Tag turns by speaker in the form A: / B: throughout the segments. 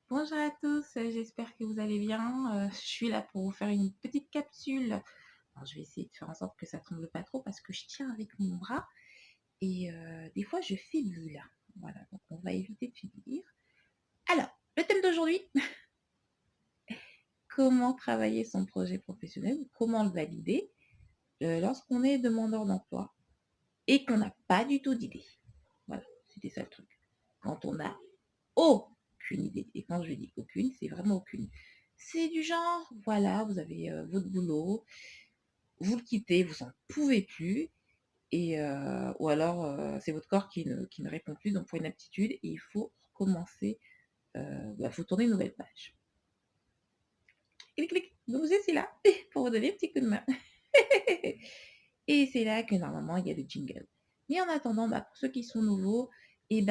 A: Bonjour à tous, j'espère que vous allez bien. Je suis là pour vous faire une petite capsule. Alors, je vais essayer de faire en sorte que ça tremble pas trop parce que je tiens avec mon bras et des fois je fibule. Voilà, donc on va éviter de fibuler. Alors, le thème d'aujourd'hui, comment travailler son projet professionnel, comment le valider lorsqu'on est demandeur d'emploi et qu'on n'a pas du tout d'idée. Voilà, c'était ça le truc. Quand on n'a aucune idée. Et quand je dis aucune, c'est vraiment aucune. C'est du genre, voilà, vous avez votre boulot, vous le quittez, vous en pouvez plus, et ou alors c'est votre corps qui ne répond plus, donc pour une aptitude, et il faut recommencer, faut tourner une nouvelle page. Clic, clic. Donc je suis là pour vous donner un petit coup de main. Et c'est là que normalement il y a le jingle. Mais en attendant, pour ceux qui sont nouveaux, et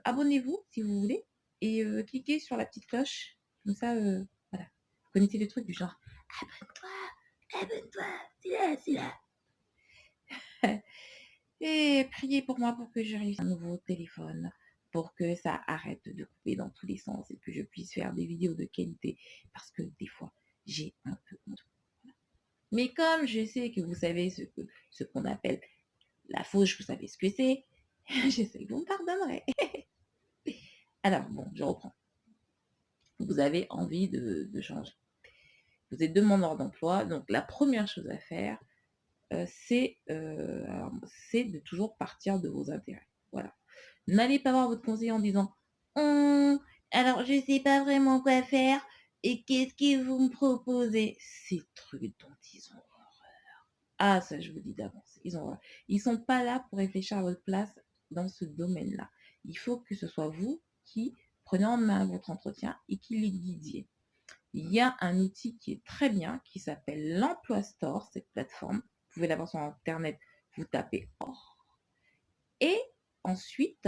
A: abonnez-vous si vous voulez et cliquez sur la petite cloche. Comme ça, voilà. Vous connaissez les trucs du genre abonne-toi, abonne-toi, c'est là. Et priez pour moi pour que je réussisse un nouveau téléphone, pour que ça arrête de couper dans tous les sens et que je puisse faire des vidéos de qualité. Parce que des fois, j'ai un peu honte. Mais comme je sais que vous savez ce qu'on appelle la fauche, vous savez ce que c'est, j'essaie que vous me pardonnerez. Alors bon, je reprends. Vous avez envie de changer. Vous êtes demandeur d'emploi, donc la première chose à faire, c'est de toujours partir de vos intérêts. Voilà. N'allez pas voir votre conseiller en disant alors je sais pas vraiment quoi faire et qu'est-ce que vous me proposez? Ces trucs dont ils ont horreur. Ah, ça, je vous dis d'avance, ils ont horreur. Ils sont pas là pour réfléchir à votre place dans ce domaine-là. Il faut que ce soit vous qui prenez en main votre entretien et qui les guidiez. Il y a un outil qui est très bien, qui s'appelle l'Emploi Store, cette plateforme. Vous pouvez l'avoir sur internet, vous tapez OR. Et ensuite,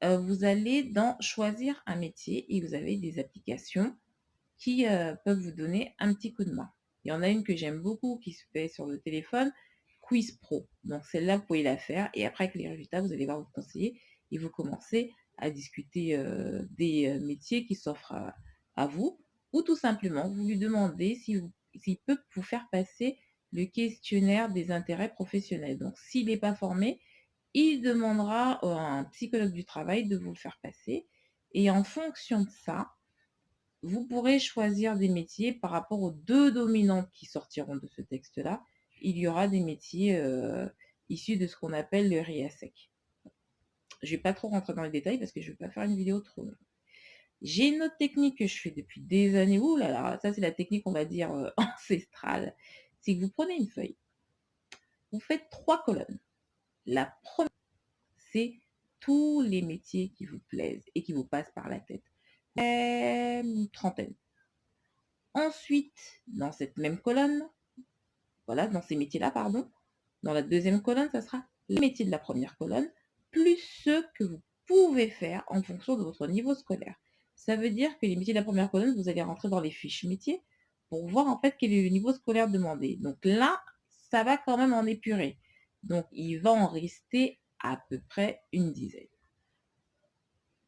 A: vous allez dans choisir un métier et vous avez des applications qui peuvent vous donner un petit coup de main. Il y en a une que j'aime beaucoup qui se fait sur le téléphone, Quiz Pro. Donc celle-là, vous pouvez la faire et après avec les résultats, vous allez voir votre conseiller et vous commencez à discuter des métiers qui s'offrent à vous, ou tout simplement vous lui demandez s'il peut vous faire passer le questionnaire des intérêts professionnels. Donc s'il n'est pas formé, il demandera à un psychologue du travail de vous le faire passer et en fonction de ça, vous pourrez choisir des métiers par rapport aux 2 dominantes qui sortiront de ce texte-là. Il y aura des métiers, issus de ce qu'on appelle le RIASEC. Je vais pas trop rentrer dans les détails parce que je vais pas faire une vidéo trop longue. J'ai une autre technique que je fais depuis des années. Ouh là là, ça c'est la technique, on va dire, ancestrale. C'est que vous prenez une feuille, vous faites 3 colonnes. La première, c'est tous les métiers qui vous plaisent et qui vous passent par la tête. Une trentaine. Ensuite, dans cette même colonne, voilà, dans ces métiers-là, pardon, dans la deuxième colonne, ça sera les métiers de la première colonne, plus ceux que vous pouvez faire en fonction de votre niveau scolaire. Ça veut dire que les métiers de la première colonne, vous allez rentrer dans les fiches métiers pour voir en fait quel est le niveau scolaire demandé. Donc là, ça va quand même en épurer. Donc il va en rester à peu près une dizaine.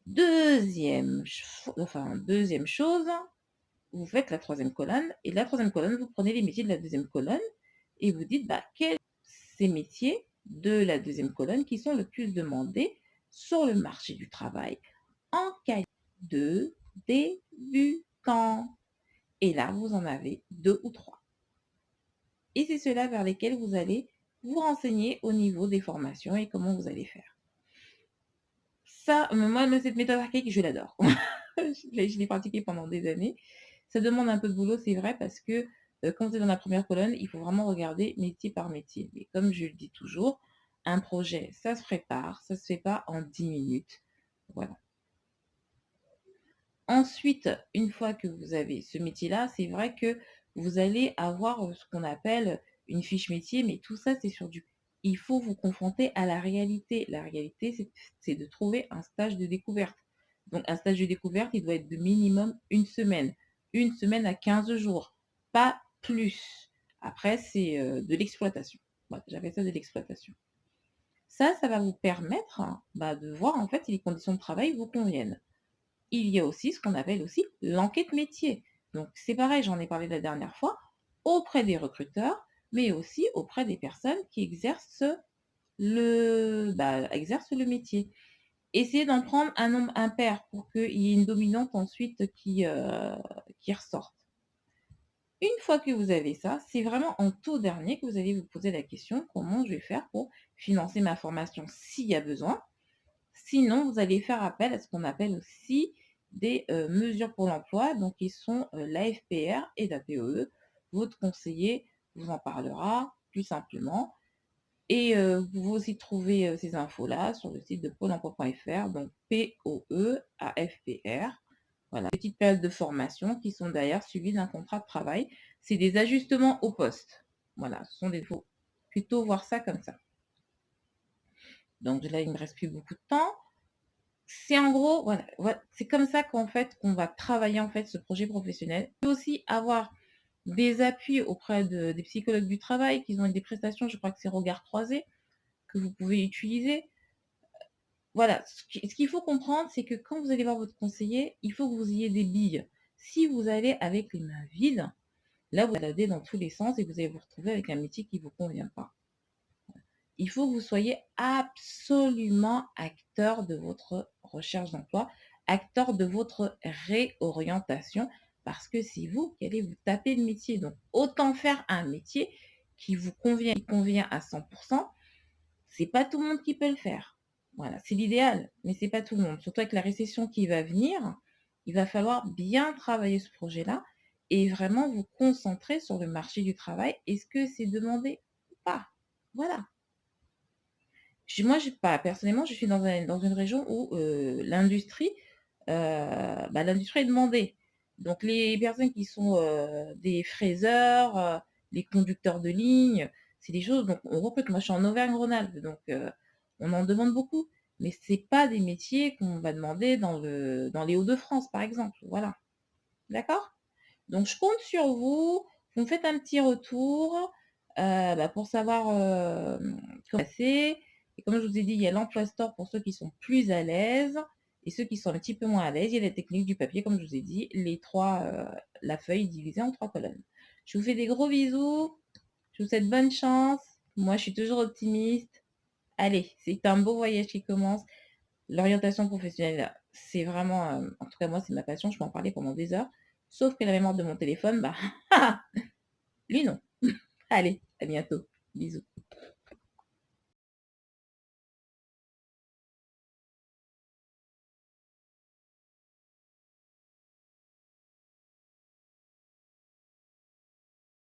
A: Deuxième chose, vous faites la troisième colonne et la troisième colonne, vous prenez les métiers de la deuxième colonne et vous dites quels sont ces métiers de la deuxième colonne qui sont le plus demandés sur le marché du travail en qualité de débutant. Et là, vous en avez 2 ou 3. Et c'est ceux-là vers lesquels vous allez vous renseigner au niveau des formations et comment vous allez faire. Ça, moi, cette méthode archaïque, je l'adore. Je l'ai pratiquée pendant des années. Ça demande un peu de boulot, c'est vrai, parce que quand vous êtes dans la première colonne, il faut vraiment regarder métier par métier. Mais comme je le dis toujours, un projet, ça se prépare, ça se fait pas en 10 minutes. Voilà. Ensuite, une fois que vous avez ce métier-là, c'est vrai que vous allez avoir ce qu'on appelle une fiche métier, mais tout ça, c'est sur du... Il faut vous confronter à la réalité. La réalité, c'est de trouver un stage de découverte. Donc, un stage de découverte, il doit être de minimum une semaine. Une semaine à 15 jours, pas plus. Après, c'est de l'exploitation. Voilà, j'appelle ça de l'exploitation. Ça va vous permettre de voir en fait si les conditions de travail vous conviennent. il y a aussi ce qu'on appelle aussi l'enquête métier. Donc c'est pareil, j'en ai parlé la dernière fois, auprès des recruteurs, mais aussi auprès des personnes qui exercent le métier. Essayez d'en prendre un nombre impair pour qu'il y ait une dominante ensuite qui ressorte. Une fois que vous avez ça, c'est vraiment en tout dernier que vous allez vous poser la question: «Comment je vais faire pour financer ma formation?» s'il y a besoin. Sinon, vous allez faire appel à ce qu'on appelle aussi des, mesures pour l'emploi, donc qui sont, l'AFPR et la PEE. Votre conseiller vous en parlera plus simplement et vous pouvez aussi trouver, ces infos-là sur le site de pôle emploi.fr, donc POE-AFPR. Voilà, petites périodes de formation qui sont d'ailleurs suivies d'un contrat de travail. C'est des ajustements au poste. Voilà, ce sont des faut plutôt voir ça comme ça. Donc là, il me reste plus beaucoup de temps. C'est en gros, voilà, c'est comme ça qu'en fait, qu'on va travailler en fait ce projet professionnel. Il peut aussi avoir des appuis auprès des psychologues du travail qui ont des prestations, je crois que c'est Regard Croisé, que vous pouvez utiliser. Voilà, ce qu'il faut comprendre, c'est que quand vous allez voir votre conseiller, il faut que vous ayez des billes. Si vous allez avec les mains vides, là, vous baladez dans tous les sens et vous allez vous retrouver avec un métier qui ne vous convient pas. Il faut que vous soyez absolument acteur de votre recherche d'emploi, acteur de votre réorientation, parce que c'est vous qui allez vous taper le métier. Donc, autant faire un métier qui vous convient, qui convient à 100%. C'est pas tout le monde qui peut le faire. Voilà, c'est l'idéal, mais c'est pas tout le monde. Surtout avec la récession qui va venir, il va falloir bien travailler ce projet-là et vraiment vous concentrer sur le marché du travail. Est-ce que c'est demandé ou pas? Voilà. Moi, personnellement, je suis dans une région où l'industrie est demandée. Donc les personnes qui sont des fraiseurs, les conducteurs de ligne, c'est des choses, donc on recrute. Moi, je suis en Auvergne-Rhône-Alpes, donc on en demande beaucoup. Mais c'est pas des métiers qu'on va demander dans les Hauts-de-France, par exemple. Voilà. D'accord? Donc je compte sur vous. Vous me faites un petit retour pour savoir comment c'est. Et comme je vous ai dit, il y a l'Emploi Store pour ceux qui sont plus à l'aise et ceux qui sont un petit peu moins à l'aise. Il y a la technique du papier, comme je vous ai dit, la feuille divisée en 3 colonnes. Je vous fais des gros bisous. Je vous souhaite bonne chance. Moi, je suis toujours optimiste. Allez, c'est un beau voyage qui commence. L'orientation professionnelle, c'est vraiment, en tout cas moi, c'est ma passion. Je peux en parler pendant des heures. Sauf que la mémoire de mon téléphone, lui non. Allez, à bientôt. Bisous.